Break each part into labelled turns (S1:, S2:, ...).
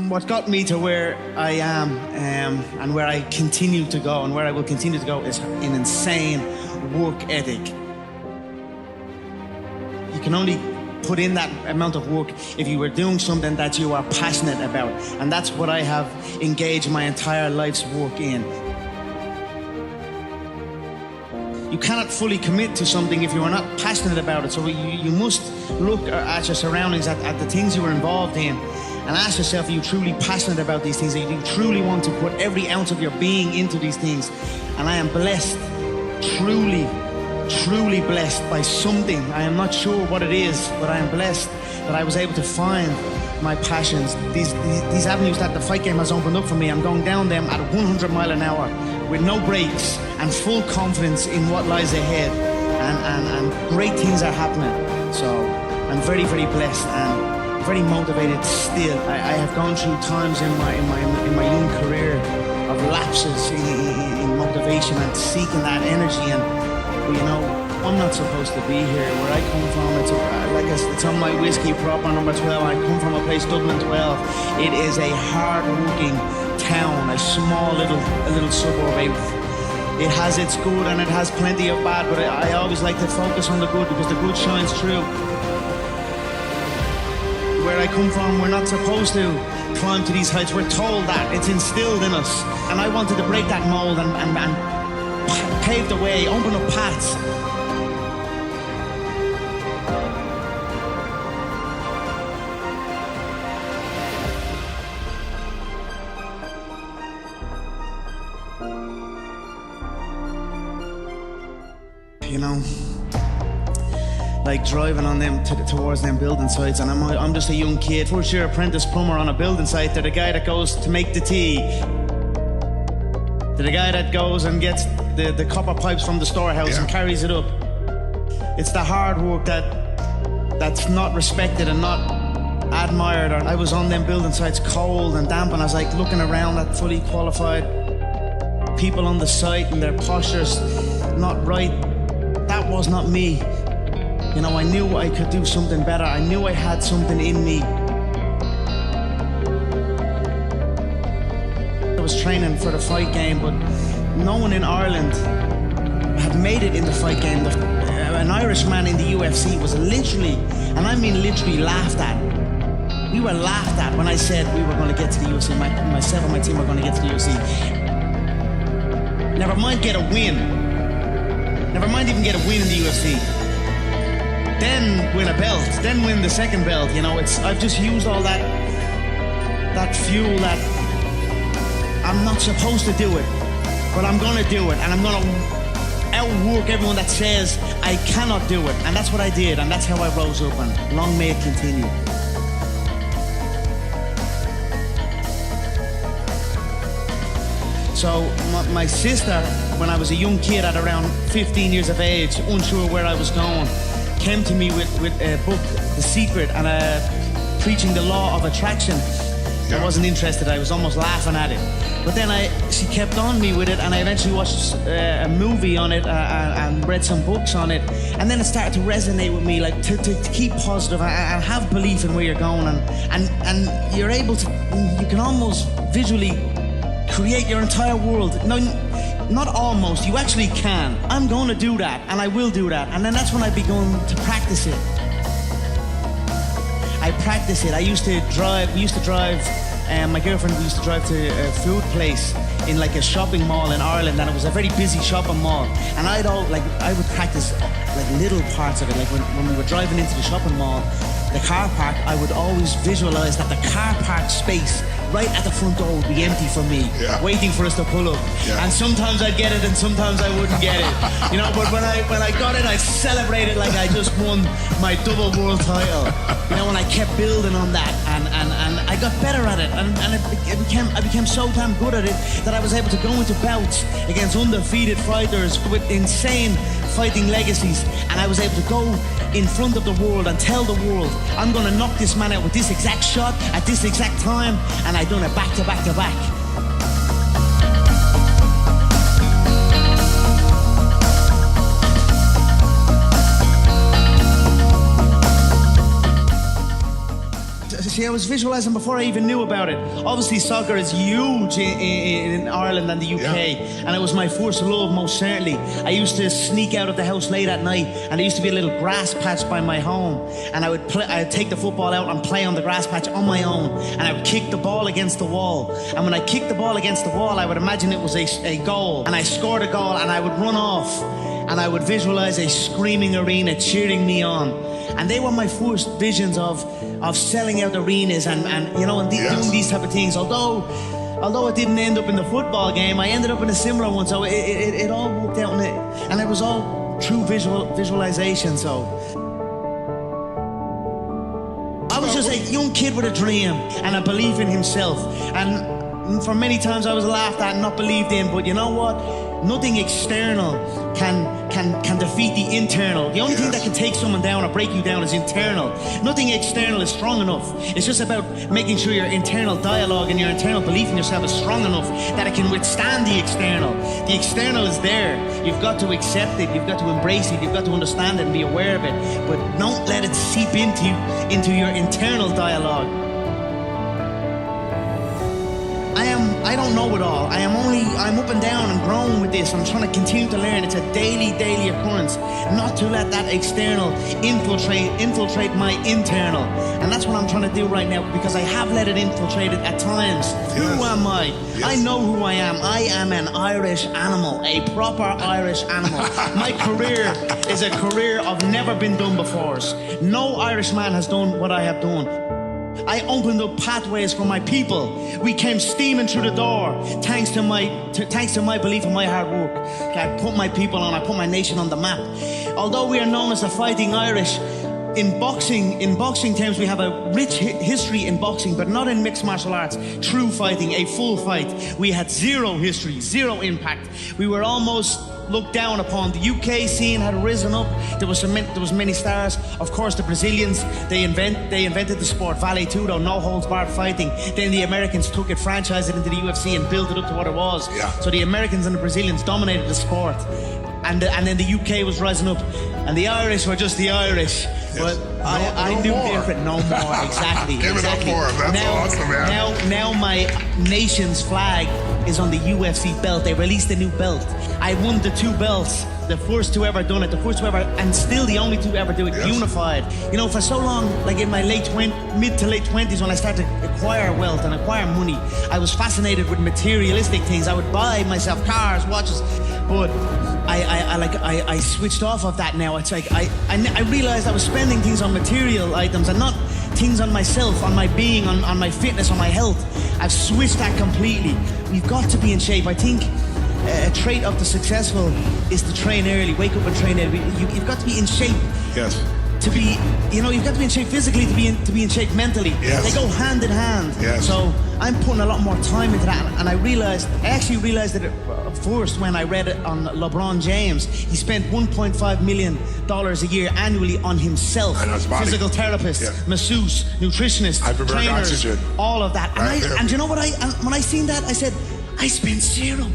S1: what got me to where I am and where I continue to go and where I will continue to go is an insane work ethic. You can only put in that amount of work if you were doing something that you are passionate about, and that's what I have engaged my entire life's work in. You cannot fully commit to something if you are not passionate about it, so you must look at your surroundings, at the things you are involved in, and ask yourself, are you truly passionate about these things? Do you truly want to put every ounce of your being into these things? And I am blessed, truly blessed by something. I am not sure what it is, but I am blessed that I was able to find my passions. These avenues that the fight game has opened up for me, I'm going down them at 100 miles an hour with no brakes and full confidence in what lies ahead, and great things are happening. So I'm very blessed and very motivated still. I have gone through times in my young career of lapses in motivation and seeking that energy, and you know, I'm not supposed to be here. Where I come from, it's on my whiskey prop on number 12. I come from a place, Dublin 12. It is a hard-working town, a small little suburb. It has its good and it has plenty of bad, but I always like to focus on the good because the good shines through. Where I come from, we're not supposed to climb to these heights. We're told that. It's instilled in us. And I wanted to break that mold and pave the way, open up paths. You know, like driving on them towards them building sites, and I'm just a young kid, first year apprentice plumber on a building site. They're the guy that goes to make the tea. They're the guy that goes and gets the copper pipes from the storehouse and carries it up. It's the hard work that's not respected and not admired. I was on them building sites cold and damp, and I was like looking around at fully qualified people on the site and their postures not right. That was not me. You know, I knew I could do something better. I knew I had something in me. I was training for the fight game, but no one in Ireland had made it in the fight game. An Irishman in the UFC was literally, and I mean literally, laughed at. We were laughed at when I said we were going to get to the UFC. Myself and my team were going to get to the UFC. Never mind get a win. Never mind even get a win in the UFC. Then win a belt, then win the second belt. You know, I've just used all that fuel that I'm not supposed to do it, but I'm gonna do it, and I'm gonna outwork everyone that says I cannot do it. And that's what I did, and that's how I rose up, and long may it continue. So my sister, when I was a young kid at around 15 years of age, unsure where I was going, came to me with a book, The Secret, and preaching the law of attraction. I wasn't interested. I was almost laughing at it. But then she kept on me with it, and I eventually watched a movie on it and read some books on it. And then it started to resonate with me, like to keep positive and have belief in where you're going. And you're able to, you can almost visually create your entire world. No, not almost, you actually can. I'm going to do that, and I will do that. And then that's when I began to practice it. I practice it. We used to drive, my girlfriend used to drive to a food place in like a shopping mall in Ireland, and it was a very busy shopping mall. And I would practice like little parts of it. Like when we were driving into the shopping mall, the car park, I would always visualize that the car park space right at the front door would be empty for me, waiting for us to pull up. And sometimes I'd get it and sometimes I wouldn't get it. You know, but when I got it, I celebrated like I just won my double world title. You know, and I kept building on that, and I got better at it, and I became so damn good at it that I was able to go into bouts against undefeated fighters with insane fighting legacies, and I was able to go in front of the world and tell the world, I'm gonna knock this man out with this exact shot at this exact time, and I done it back to back to back. see, I was visualizing before I even knew about it. Obviously, soccer is huge in Ireland and the UK, and it was my first love, most certainly. I used to sneak out of the house late at night, and there used to be a little grass patch by my home, and I'd take the football out and play on the grass patch on my own, and I would kick the ball against the wall. And when I kicked the ball against the wall, I would imagine it was a goal, and I scored a goal, and I would run off, and I would visualize a screaming arena cheering me on. And they were my first visions of selling out arenas and doing these type of things. Although it didn't end up in the football game, I ended up in a similar one. So it all worked out, and it was all true visualization. So I was just a young kid with a dream and a belief in himself. And for many times I was laughed at and not believed in. But you know what? Nothing external can defeat the internal. The only thing that can take someone down or break you down is internal. Nothing external is strong enough. It's just about making sure your internal dialogue and your internal belief in yourself is strong enough that it can withstand the external. The external is there. You've got to accept it. You've got to embrace it. You've got to understand it and be aware of it. But don't let it seep into your internal dialogue. I don't know it all. I'm up and down and growing with this. I'm trying to continue to learn. It's a daily occurrence. Not to let that external infiltrate my internal. And that's what I'm trying to do right now, because I have let it infiltrate it at times. Who am I? I know who I am. I am an Irish animal, a proper Irish animal. My career is a career of never been done before. No Irishman has done what I have done. I opened up pathways for my people. We came steaming through the door, thanks to my belief and my hard work. I put my people on, I put my nation on the map. Although we are known as the Fighting Irish, in boxing terms, we have a rich history in boxing, but not in mixed martial arts. True fighting, a full fight. We had zero history, zero impact. We were almost looked down upon. The UK scene had risen up. There was many stars. Of course, the Brazilians, they invented the sport, Vale Tudo, no holds barred fighting. Then the Americans took it, franchised it into the UFC, and built it up to what it was. So the Americans and the Brazilians dominated the sport, and then the UK was rising up, and the Irish were just the Irish. But I knew different. No more. Exactly.
S2: Give it up for him. That's awesome, man.
S1: Now my nation's flag is on the UFC belt. They released a new belt. I won the 2 belts. The first 2 ever done it. The first 2 ever, and still the only 2 ever do it unified. You know, for so long, like in my mid to late 20s, when I started to acquire wealth and acquire money, I was fascinated with materialistic things. I would buy myself cars, watches, but I switched off of that now. It's like I realized I was spending things on material items and not things on myself, on my being, on my fitness, on my health. I've switched that completely. We've got to be in shape. I think a trait of the successful is to train early, wake up and train early. You've got to be in shape.
S2: Yes.
S1: To be, you've got to be in shape physically to be in shape mentally.
S2: Yes.
S1: They go hand in hand.
S2: Yes.
S1: So I'm putting a lot more time into that, and I actually realized it first when I read it on LeBron James. He spent $1.5 million a year annually on himself.
S2: And his body.
S1: Physical therapist, masseuse, nutritionist, trainers,
S2: oxygen.
S1: all of that. And you know what? When I seen that, I said, I spent zero.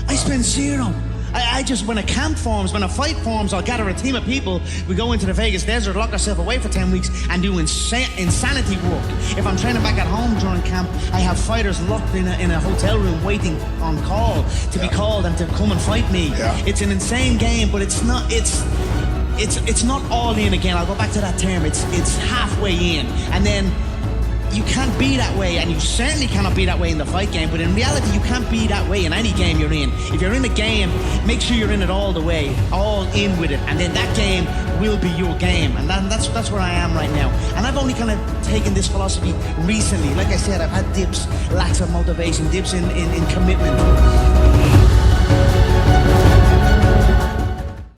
S1: I spend zero. I just, when a camp forms, when a fight forms, I'll gather a team of people. We go into the Vegas desert, lock ourselves away for 10 weeks and do insanity work. If I'm training back at home during camp, I have fighters locked in a hotel room waiting on call to be called and to come and fight me. It's an insane game, but it's not all in again. I'll go back to that term. It's halfway in. And then you can't be that way, and you certainly cannot be that way in the fight game, but in reality you can't be that way in any game you're in. If you're in a game, make sure you're in it all the way, all in with it, and then that game will be your game. And that's where I am right now. And I've only kind of taken this philosophy recently. Like I said, I've had dips, lacks of motivation, dips in commitment.